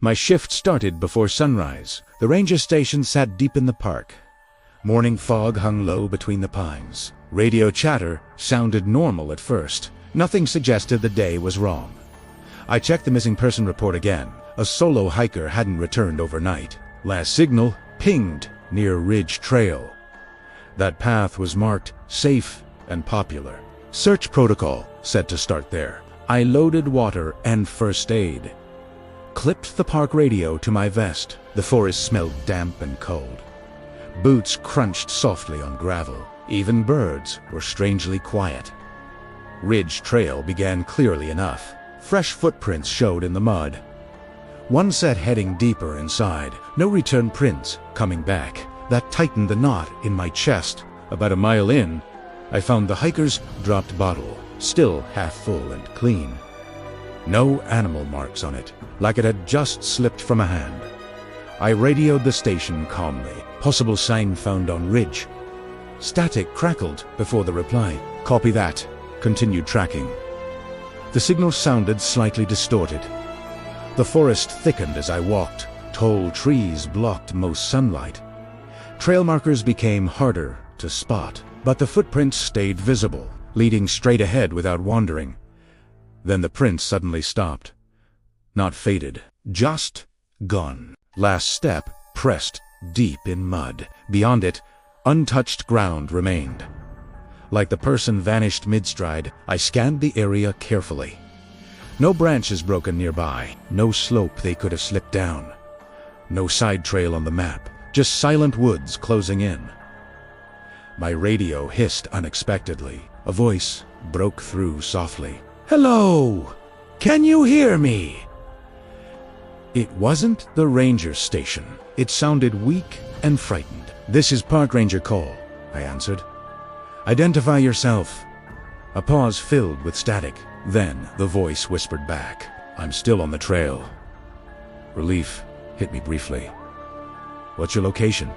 My shift started before sunrise. The ranger station sat deep in the park. Morning fog hung low between the pines. Radio chatter sounded normal at first. Nothing suggested the day was wrong. I checked the missing person report again. A solo hiker hadn't returned overnight. Last signal pinged near Ridge Trail. That path was marked safe and popular. Search protocol set to start there. I loaded water and first aid. Clipped the park radio to my vest. The forest smelled damp and cold. Boots crunched softly on gravel. Even birds were strangely quiet. Ridge Trail began clearly enough. Fresh footprints showed in the mud. One set heading deeper inside. No return prints coming back. That tightened the knot in my chest. About a mile in, I found the hiker's dropped bottle, still half full and clean. No animal marks on it, like it had just slipped from a hand. I radioed the station calmly. Possible sign found on ridge. Static crackled before the reply. Copy that. Continued tracking. The signal sounded slightly distorted. The forest thickened as I walked. Tall trees blocked most sunlight. Trail markers became harder to spot, but the footprints stayed visible, leading straight ahead without wandering. Then the prints suddenly stopped. Not faded, just gone. Last step pressed deep in mud. Beyond it, untouched ground remained. Like the person vanished mid-stride, I scanned the area carefully. No branches broken nearby, no slope they could have slipped down. No side trail on the map, just silent woods closing in. My radio hissed unexpectedly. A voice broke through softly. "Hello! Can you hear me?" It wasn't the ranger station. It sounded weak and frightened. "This is Park Ranger call," I answered. "Identify yourself." A pause filled with static. Then the voice whispered back, "I'm still on the trail." Relief hit me briefly. "What's your location?"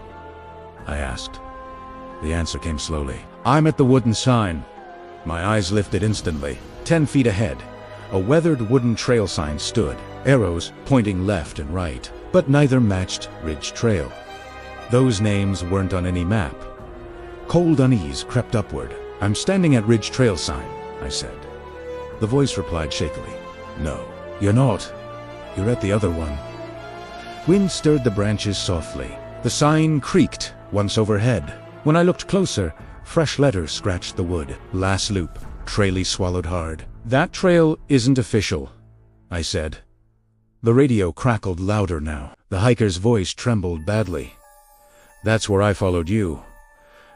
I asked. The answer came slowly. "I'm at the wooden sign." My eyes lifted instantly. 10 feet ahead, a weathered wooden trail sign stood, arrows pointing left and right, but neither matched Ridge Trail. Those names weren't on any map. Cold unease crept upward. "I'm standing at Ridge Trail sign," I said. The voice replied shakily, "No, you're not. You're at the other one." Wind stirred the branches softly. The sign creaked once overhead. When I looked closer, fresh letters scratched the wood. Last loop, Traily swallowed hard. "That trail isn't official," I said. The radio crackled louder now. The hiker's voice trembled badly. "That's where I followed you."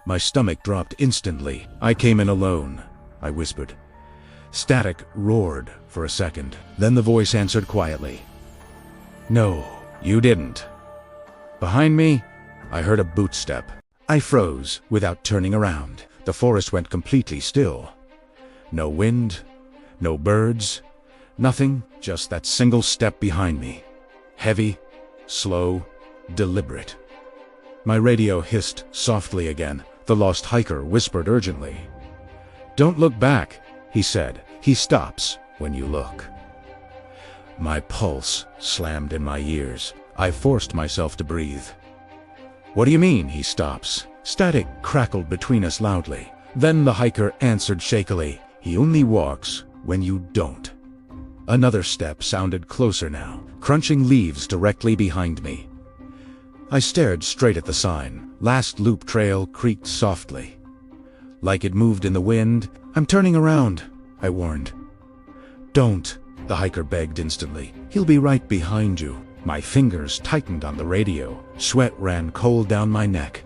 My stomach dropped instantly. "I came in alone," I whispered. Static roared for a second. Then the voice answered quietly. "No, you didn't." Behind me, I heard a boot step. I froze without turning around. The forest went completely still. No wind, no birds, nothing, just that single step behind me. Heavy, slow, deliberate. My radio hissed softly again. The lost hiker whispered urgently. "Don't look back," he said. "He stops when you look." My pulse slammed in my ears. I forced myself to breathe. "What do you mean, he stops?" Static crackled between us loudly. Then the hiker answered shakily, "He only walks when you don't." Another step sounded closer now, crunching leaves directly behind me. I stared straight at the sign. Last loop trail creaked softly. Like it moved in the wind. "I'm turning around," I warned. "Don't," the hiker begged instantly. "He'll be right behind you." My fingers tightened on the radio. Sweat ran cold down my neck.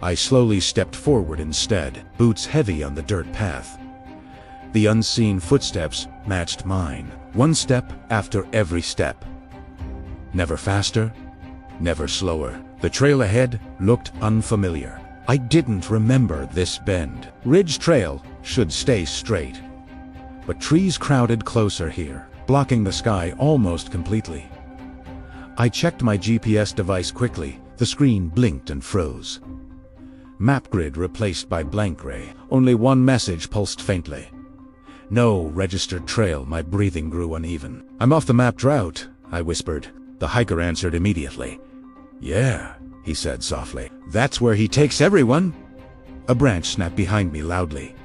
I slowly stepped forward instead, boots heavy on the dirt path. The unseen footsteps matched mine, one step after every step. Never faster, never slower. The trail ahead looked unfamiliar. I didn't remember this bend. Ridge Trail should stay straight. But trees crowded closer here, blocking the sky almost completely. I checked my GPS device quickly. The screen blinked and froze. Map grid replaced by blank gray. Only one message pulsed faintly. No registered trail. My breathing grew uneven. "I'm off the mapped route," I whispered. The hiker answered immediately. "Yeah," he said softly. "That's where he takes everyone." A branch snapped behind me loudly.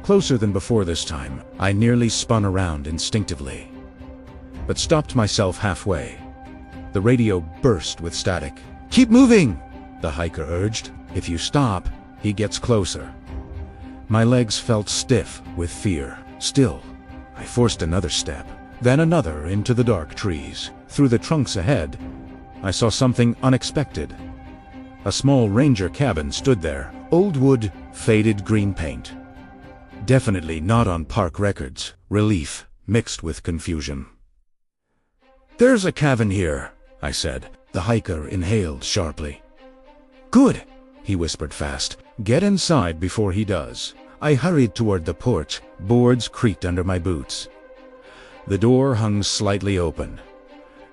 Closer than before this time, I nearly spun around instinctively, but stopped myself halfway. The radio burst with static. "Keep moving," the hiker urged. "If you stop, he gets closer." My legs felt stiff with fear. Still, I forced another step, then another into the dark trees. Through the trunks ahead, I saw something unexpected. A small ranger cabin stood there, old wood, faded green paint. Definitely not on park records. Relief mixed with confusion. "There's a cabin here," I said. The hiker inhaled sharply. "Good," he whispered fast. "Get inside before he does." I hurried toward the porch. Boards creaked under my boots. The door hung slightly open.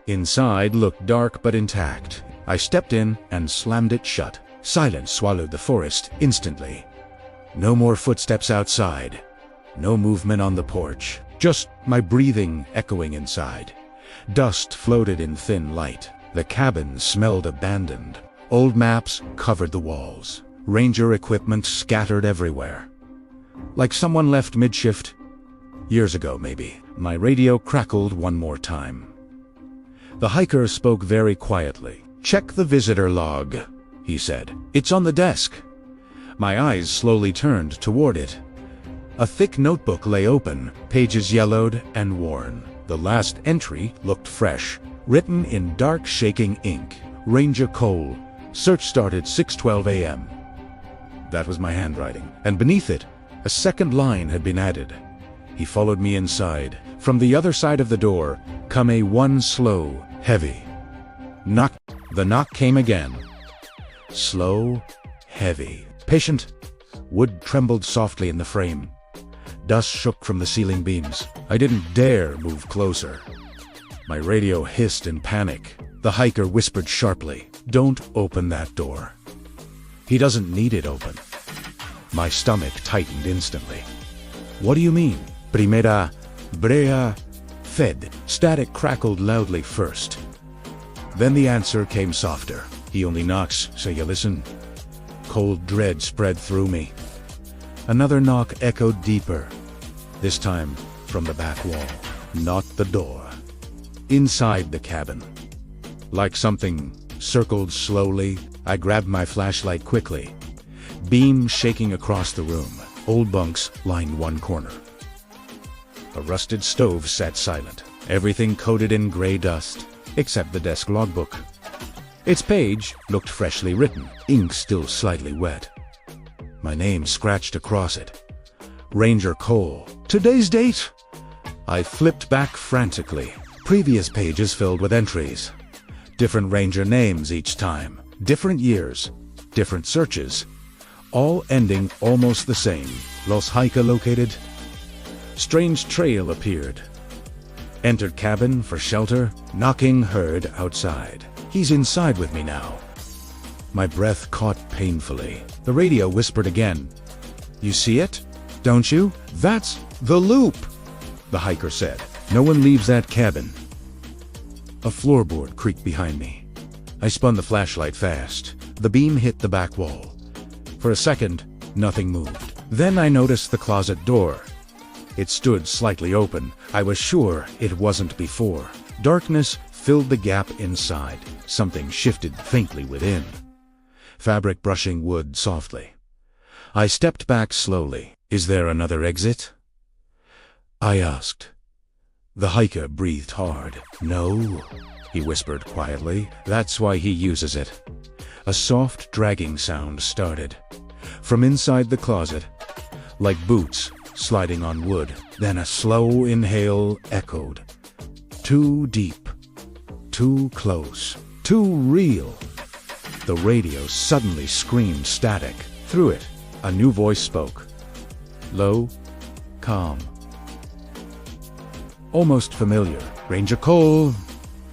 Inside looked dark but intact. I stepped in and slammed it shut. Silence swallowed the forest instantly. No more footsteps outside. No movement on the porch. Just my breathing echoing inside. Dust floated in thin light. The cabin smelled abandoned. Old maps covered the walls. Ranger equipment scattered everywhere. Like someone left mid-shift. Years ago, maybe. My radio crackled one more time. The hiker spoke very quietly. "Check the visitor log," he said. "It's on the desk." My eyes slowly turned toward it. A thick notebook lay open, pages yellowed and worn. The last entry looked fresh, written in dark shaking ink. Ranger Cole. Search started 6:12 a.m. That was my handwriting, and beneath it, a second line had been added. He followed me inside. From the other side of the door, come a one slow, heavy knock. The knock came again. Slow, heavy, patient. Wood trembled softly in the frame. Dust shook from the ceiling beams. I didn't dare move closer. My radio hissed in panic. The hiker whispered sharply, "Don't open that door." "He doesn't need it open." My stomach tightened instantly. "What do you mean?" Primera, brea, fed. Static crackled loudly first. Then the answer came softer. "He only knocks, so you listen." Cold dread spread through me. Another knock echoed deeper, this time from the back wall, not the door. Inside the cabin. Like something circled slowly, I grabbed my flashlight quickly. Beam shaking across the room. Old bunks lined one corner. A rusted stove sat silent, everything coated in gray dust, except the desk logbook. Its page looked freshly written, ink still slightly wet. My name scratched across it. Ranger Cole. Today's date? I flipped back frantically. Previous pages filled with entries. Different ranger names each time. Different years. Different searches. All ending almost the same. Los Hica located. Strange trail appeared. Entered cabin for shelter. Knocking heard outside. He's inside with me now. My breath caught painfully. The radio whispered again. "You see it? Don't you? That's the loop," the hiker said. "No one leaves that cabin." A floorboard creaked behind me. I spun the flashlight fast. The beam hit the back wall. For a second, nothing moved. Then I noticed the closet door. It stood slightly open. I was sure it wasn't before. Darkness filled the gap inside. Something shifted faintly within. Fabric brushing wood softly. I stepped back slowly. "Is there another exit?" I asked. The hiker breathed hard. "No," he whispered quietly. "That's why he uses it." A soft dragging sound started. From inside the closet, like boots sliding on wood. Then a slow inhale echoed. Too deep. Too close. Too real. The radio suddenly screamed static. Through it, a new voice spoke. Low, calm. Almost familiar. "Ranger Cole,"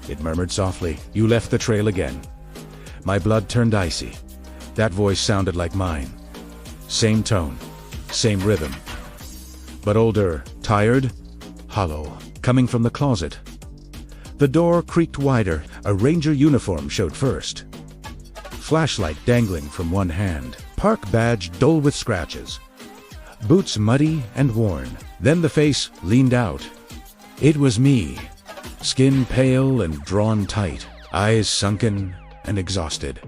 it murmured softly. "You left the trail again." My blood turned icy. That voice sounded like mine. Same tone, same rhythm. But older, tired, hollow, coming from the closet. The door creaked wider. A ranger uniform showed first. Flashlight dangling from one hand. Park badge dull with scratches. Boots muddy and worn. Then the face leaned out. It was me. Skin pale and drawn tight. Eyes sunken and exhausted.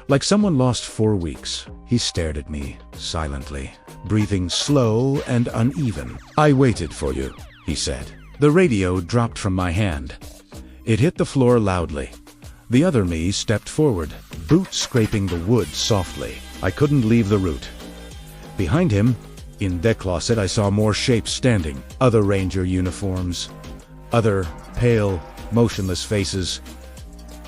Like someone lost 4 weeks, he stared at me silently, breathing slow and uneven. "I waited for you," he said. The radio dropped from my hand. It hit the floor loudly. The other me stepped forward, boots scraping the wood softly. I couldn't leave the route. Behind him, in the closet, I saw more shapes standing. Other ranger uniforms. Other pale, motionless faces.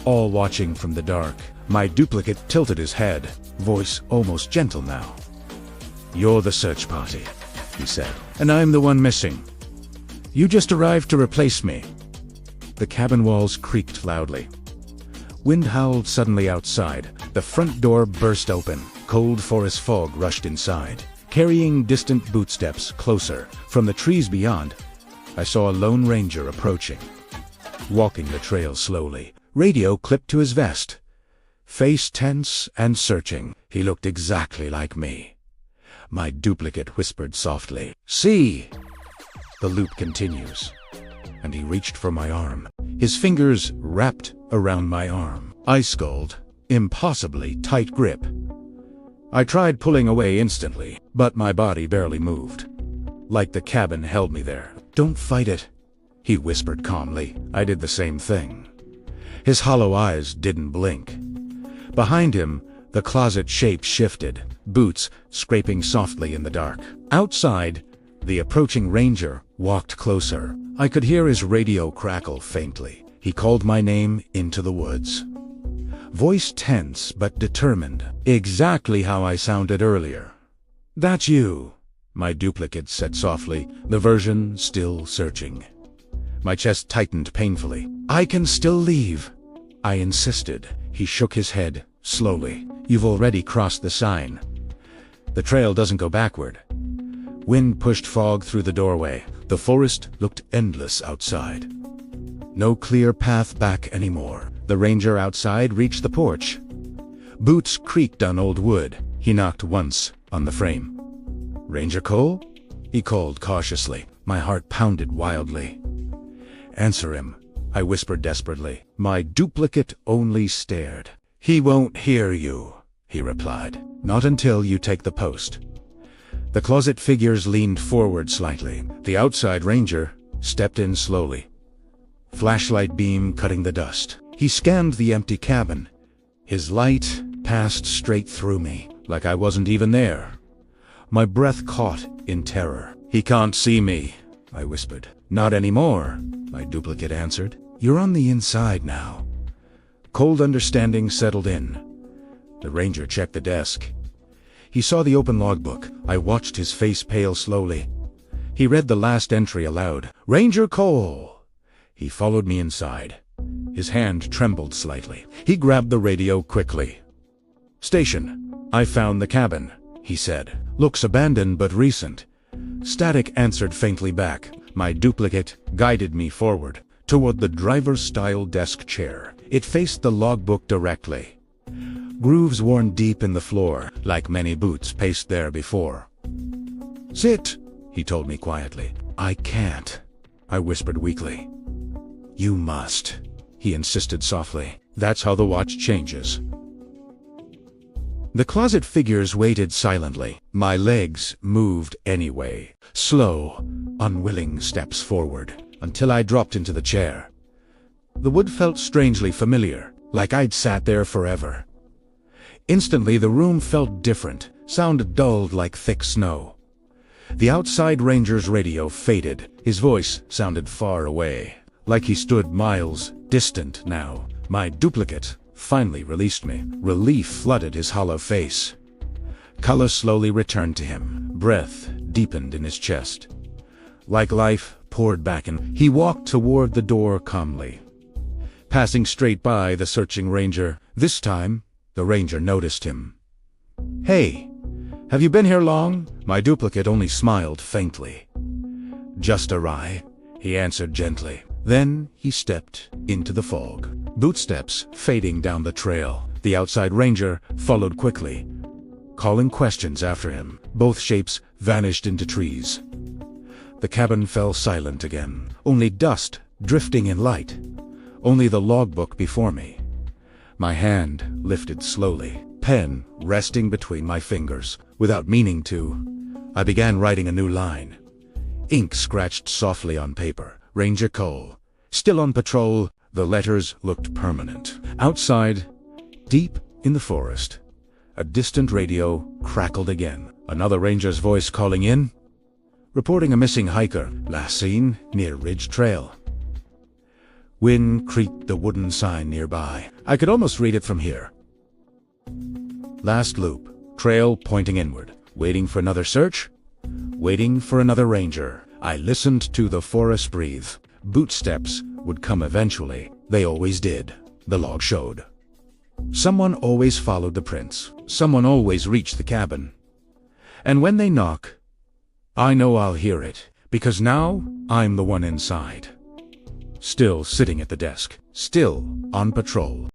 All watching from the dark. My duplicate tilted his head, voice almost gentle now. "You're the search party," he said, "and I'm the one missing. You just arrived to replace me." The cabin walls creaked loudly. Wind howled suddenly outside. The front door burst open. Cold forest fog rushed inside, carrying distant bootsteps closer. From the trees beyond, I saw a lone ranger approaching, walking the trail slowly, radio clipped to his vest. Face tense and searching, he looked exactly like me. My duplicate whispered softly, "See!" The loop continues, and he reached for my arm. His fingers wrapped around my arm. Ice-cold, impossibly tight grip. I tried pulling away instantly, but my body barely moved. Like the cabin held me there. "Don't fight it," he whispered calmly. I did the same thing. His hollow eyes didn't blink. Behind him, the closet shape shifted, boots scraping softly in the dark. Outside, the approaching ranger walked closer. I could hear his radio crackle faintly. He called my name into the woods. Voice tense but determined, exactly how I sounded earlier. "That's you," my duplicate said softly, the version still searching. My chest tightened painfully. "I can still leave," I insisted. He shook his head, slowly. "You've already crossed the sign. The trail doesn't go backward." Wind pushed fog through the doorway. The forest looked endless outside. No clear path back anymore. The ranger outside reached the porch. Boots creaked on old wood. He knocked once on the frame. "Ranger Cole?" he called cautiously. My heart pounded wildly. "Answer him," I whispered desperately. My duplicate only stared. "He won't hear you," he replied. "Not until you take the post." The closet figures leaned forward slightly. The outside ranger stepped in slowly. Flashlight beam cutting the dust. He scanned the empty cabin. His light passed straight through me, like I wasn't even there. My breath caught in terror. "He can't see me," I whispered. "Not anymore," my duplicate answered. "You're on the inside now." Cold understanding settled in. The ranger checked the desk. He saw the open logbook. I watched his face pale slowly. He read the last entry aloud. "Ranger Cole." He followed me inside. His hand trembled slightly. He grabbed the radio quickly. "Station. I found the cabin," he said. "Looks abandoned but recent." Static answered faintly back. My duplicate guided me forward, toward the driver-style desk chair. It faced the logbook directly. Grooves worn deep in the floor, like many boots paced there before. "Sit," he told me quietly. "I can't," I whispered weakly. "You must," he insisted softly. "That's how the watch changes." The closet figures waited silently. My legs moved anyway, slow, unwilling steps forward, until I dropped into the chair. The wood felt strangely familiar, like I'd sat there forever. Instantly the room felt different, sound dulled like thick snow. The outside ranger's radio faded. His voice sounded far away, like he stood miles distant now. My duplicate finally released me. Relief flooded his hollow face. Color slowly returned to him. Breath deepened in his chest. Like life poured back in. He walked toward the door calmly, passing straight by the searching ranger. This time, the ranger noticed him. "Hey, have you been here long?" My duplicate only smiled faintly. "Just a ride," he answered gently. Then he stepped into the fog. Bootsteps fading down the trail. The outside ranger followed quickly, calling questions after him. Both shapes vanished into trees. The cabin fell silent again. Only dust drifting in light. Only the logbook before me. My hand lifted slowly, pen resting between my fingers. Without meaning to, I began writing a new line. Ink scratched softly on paper. Ranger Cole. Still on patrol, the letters looked permanent. Outside, deep in the forest, a distant radio crackled again. Another ranger's voice calling in, reporting a missing hiker, last seen near Ridge Trail. Wind creaked the wooden sign nearby. I could almost read it from here. Last loop, trail pointing inward. Waiting for another search? Waiting for another ranger. I listened to the forest breathe. Bootsteps would come eventually. They always did. The log showed. Someone always followed the prints. Someone always reached the cabin. And when they knock, I know I'll hear it, because now I'm the one inside. Still sitting at the desk. Still on patrol.